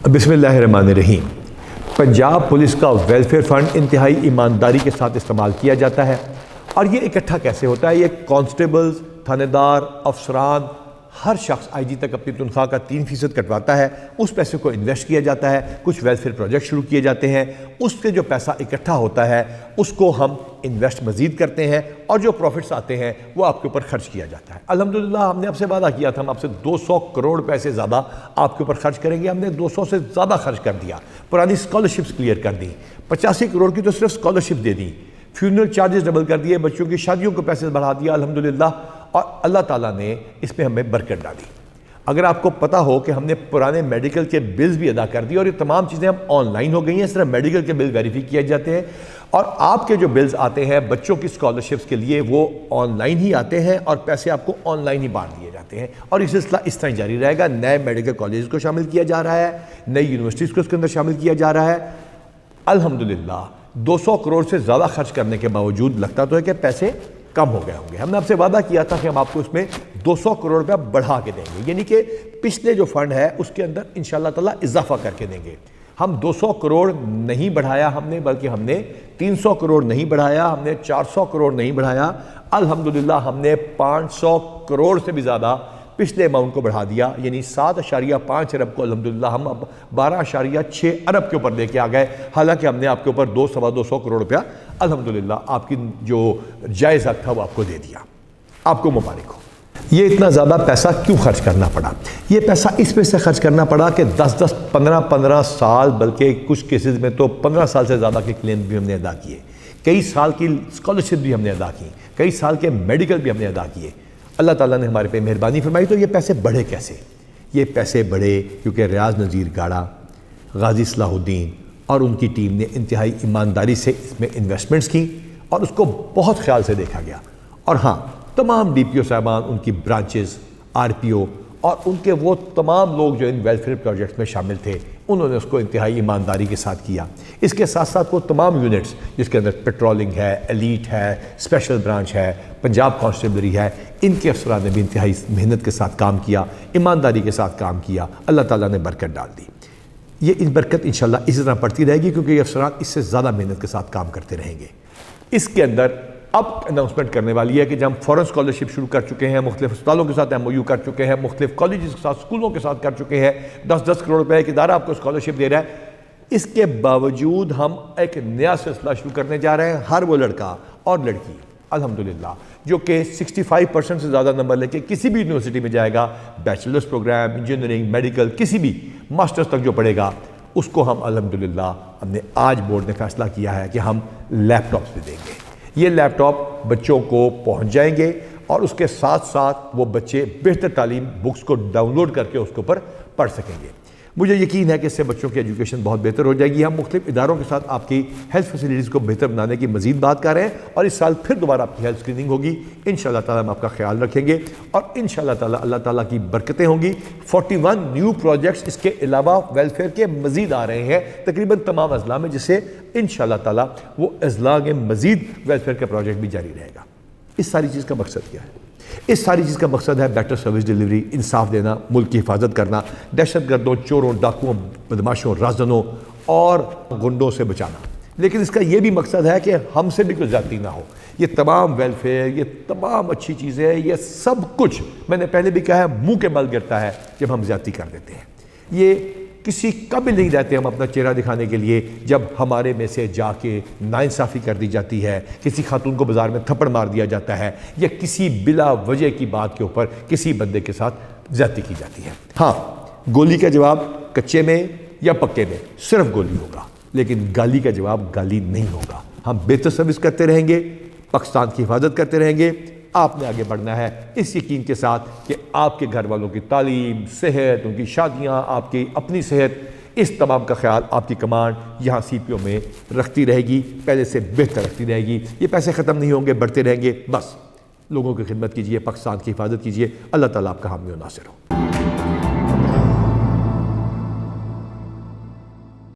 بسم اللہ الرحمن الرحیم۔ پنجاب پولیس کا ویلفیئر فنڈ انتہائی ایمانداری کے ساتھ استعمال کیا جاتا ہے، اور یہ اکٹھا کیسے ہوتا ہے؟ یہ کانسٹیبلز، تھانے دار، افسران، ہر شخص آئی جی تک اپنی تنخواہ کا 3% کٹواتا ہے، اس پیسے کو انویسٹ کیا جاتا ہے، کچھ ویلفیئر پروجیکٹ شروع کیے جاتے ہیں، اس سے جو پیسہ اکٹھا ہوتا ہے اس کو ہم انویسٹ مزید کرتے ہیں، اور جو پروفٹس آتے ہیں وہ آپ کے اوپر خرچ کیا جاتا ہے۔ الحمدللہ ہم نے آپ سے وعدہ کیا تھا ہم آپ سے 200 کروڑ پیسے زیادہ آپ کے اوپر خرچ کریں گے، ہم نے 200 سے زیادہ خرچ کر دیا، پرانی اسکالرشپس کلیئر کر دی، 85 کروڑ کی تو صرف اسکالرشپ دے دی، فیونرل چارجز ڈبل کر دیے، بچوں کی شادیوں کو پیسے بڑھا دیا الحمدللہ، اور اللہ تعالیٰ نے اس میں ہمیں برکت ڈالی۔ اگر آپ کو پتہ ہو کہ ہم نے پرانے میڈیکل کے بلز بھی ادا کر دیے، اور یہ تمام چیزیں اب آن لائن ہو گئی ہیں، صرف میڈیکل کے بل ویریفائی کیے جاتے ہیں، اور آپ کے جو بلز آتے ہیں بچوں کی اسکالرشپس کے لیے وہ آن لائن ہی آتے ہیں، اور پیسے آپ کو آن لائن ہی بانٹ دیے جاتے ہیں، اور یہ سلسلہ اس طرح جاری رہے گا۔ نئے میڈیکل کالجز کو شامل کیا جا رہا ہے، نئی یونیورسٹیز کو اس کے اندر شامل کیا جا رہا ہے۔ الحمدللہ 200 کروڑ سے زیادہ خرچ کرنے کے باوجود لگتا تو ہے کہ پیسے کم ہو گئے ہوں گے۔ ہم نے آپ سے وعدہ کیا تھا کہ ہم آپ کو اس میں 200 کروڑ روپیہ بڑھا کے دیں گے، یعنی کہ پچھلے جو فنڈ ہے اس کے اندر انشاءاللہ تعالیٰ اضافہ کر کے دیں گے۔ ہم 200 کروڑ نہیں بڑھایا ہم نے، بلکہ ہم نے 300 کروڑ نہیں بڑھایا، ہم نے 400 کروڑ نہیں بڑھایا، الحمدللہ ہم نے 500 کروڑ سے بھی زیادہ پچھلے اماؤنٹ کو بڑھا دیا، یعنی 7.5 ارب کو الحمدللہ ہم اب 12.6 ارب کے اوپر لے کے آ گئے، حالانکہ ہم نے آپ کے اوپر 200 کروڑ روپیہ الحمدللہ آپ کی جو جائز حق تھا وہ آپ کو دے دیا۔ آپ کو مبارک ہو۔ یہ اتنا زیادہ پیسہ کیوں خرچ کرنا پڑا؟ یہ پیسہ اس میں سے خرچ کرنا پڑا کہ 10 15 سال، بلکہ کچھ کیسز میں تو 15 سال سے زیادہ کے کلیم بھی ہم نے ادا کیے، کئی سال کی اسکالرشپ بھی ہم نے ادا کی، کئی سال کے میڈیکل بھی ہم نے ادا کیے۔ اللہ تعالیٰ نے ہمارے پہ مہربانی فرمائی۔ تو یہ پیسے بڑھے کیسے؟ یہ پیسے بڑھے کیونکہ ریاض نذیر گاڑا، غازی صلاح الدین اور ان کی ٹیم نے انتہائی ایمانداری سے اس میں انویسٹمنٹس کی، اور اس کو بہت خیال سے دیکھا گیا۔ اور ہاں، تمام ڈی پی او صاحبان، ان کی برانچز، آر پی او اور ان کے وہ تمام لوگ جو ان ویلفیئر پروجیکٹس میں شامل تھے، انہوں نے اس کو انتہائی ایمانداری کے ساتھ کیا۔ اس کے ساتھ ساتھ وہ تمام یونٹس جس کے اندر پیٹرولنگ ہے، ایلیٹ ہے، اسپیشل برانچ ہے، پنجاب کانسٹیبلری ہے، ان کے افسران نے بھی انتہائی محنت کے ساتھ کام کیا، ایمانداری کے ساتھ کام کیا، اللہ تعالیٰ نے برکت ڈال دی۔ یہ برکت انشاءاللہ اسی طرح پڑتی رہے گی، کیونکہ یہ افسران اس سے زیادہ محنت کے ساتھ کام کرتے رہیں گے۔ اس کے اندر اب اناؤنسمنٹ کرنے والی ہے کہ جب ہم فوراً اسکالرشپ شروع کر چکے ہیں، مختلف اسپتالوں کے ساتھ ایم او یو کر چکے ہیں، مختلف کالجز کے ساتھ، اسکولوں کے ساتھ کر چکے ہیں، 10 کروڑ روپے ایک ادارہ آپ کو اسکالرشپ دے رہا ہے۔ اس کے باوجود ہم ایک نیا سلسلہ شروع کرنے جا رہے ہیں۔ ہر وہ لڑکا اور لڑکی الحمدللہ جو کہ 65% سے زیادہ نمبر لے کے کسی بھی یونیورسٹی میں جائے گا، بیچلرز پروگرام، انجینئرنگ، میڈیکل، کسی بھی ماسٹرز تک جو پڑھے گا، اس کو ہم الحمدللہ ہم نے آج بورڈ نے فیصلہ کیا ہے کہ ہم لیپ ٹاپس بھی دیں گے۔ یہ لیپ ٹاپ بچوں کو پہنچ جائیں گے، اور اس کے ساتھ ساتھ وہ بچے بہتر تعلیم بکس کو ڈاؤن لوڈ کر کے اس کے اوپر پڑھ سکیں گے۔ مجھے یقین ہے کہ اس سے بچوں کی ایجوکیشن بہت بہتر ہو جائے گی۔ ہم مختلف اداروں کے ساتھ آپ کی ہیلتھ فیسلٹیز کو بہتر بنانے کی مزید بات کر رہے ہیں، اور اس سال پھر دوبارہ آپ کی ہیلتھ اسکریننگ ہوگی۔ انشاءاللہ تعالیٰ ہم آپ کا خیال رکھیں گے، اور انشاءاللہ تعالیٰ اللہ تعالیٰ کی برکتیں ہوں گی۔ 41 نیو پروجیکٹس اس کے علاوہ ویلفیئر کے مزید آ رہے ہیں تقریباً تمام اضلاع میں، جس سے انشاءاللہ تعالیٰ وہ اضلاع میں مزید ویلفیئر کا پروجیکٹ بھی جاری رہے گا۔ اس ساری چیز کا مقصد کیا ہے؟ اس ساری چیز کا مقصد ہے بیٹر سروس ڈیلیوری، انصاف دینا، ملک کی حفاظت کرنا، دہشت گردوں، چوروں، ڈاکوؤں، بدماشوں، رازدنوں اور غنڈوں سے بچانا۔ لیکن اس کا یہ بھی مقصد ہے کہ ہم سے بھی کوئی زیادتی نہ ہو۔ یہ تمام ویلفیئر، یہ تمام اچھی چیزیں، یہ سب کچھ میں نے پہلے بھی کہا ہے، منہ کے بل گرتا ہے جب ہم زیادتی کر دیتے ہیں۔ یہ کسی قابل نہیں رہتے ہم اپنا چہرہ دکھانے کے لیے جب ہمارے میں سے جا کے ناانصافی کر دی جاتی ہے، کسی خاتون کو بازار میں تھپڑ مار دیا جاتا ہے، یا کسی بلا وجہ کی بات کے اوپر کسی بندے کے ساتھ زیادتی کی جاتی ہے۔ ہاں، گولی کا جواب کچے میں یا پکے میں صرف گولی ہوگا، لیکن گالی کا جواب گالی نہیں ہوگا۔ ہم بہتر سروس کرتے رہیں گے، پاکستان کی حفاظت کرتے رہیں گے۔ آپ نے آگے بڑھنا ہے اس یقین کے ساتھ کہ آپ کے گھر والوں کی تعلیم، صحت، ان کی شادیاں، آپ کی اپنی صحت، اس تمام کا خیال آپ کی کمانڈ یہاں سی پی او میں رکھتی رہے گی، پہلے سے بہتر رکھتی رہے گی۔ یہ پیسے ختم نہیں ہوں گے، بڑھتے رہیں گے۔ بس لوگوں کی خدمت کیجئے، پاکستان کی حفاظت کیجئے۔ اللہ تعالیٰ آپ کا حامی و ناصر ہو۔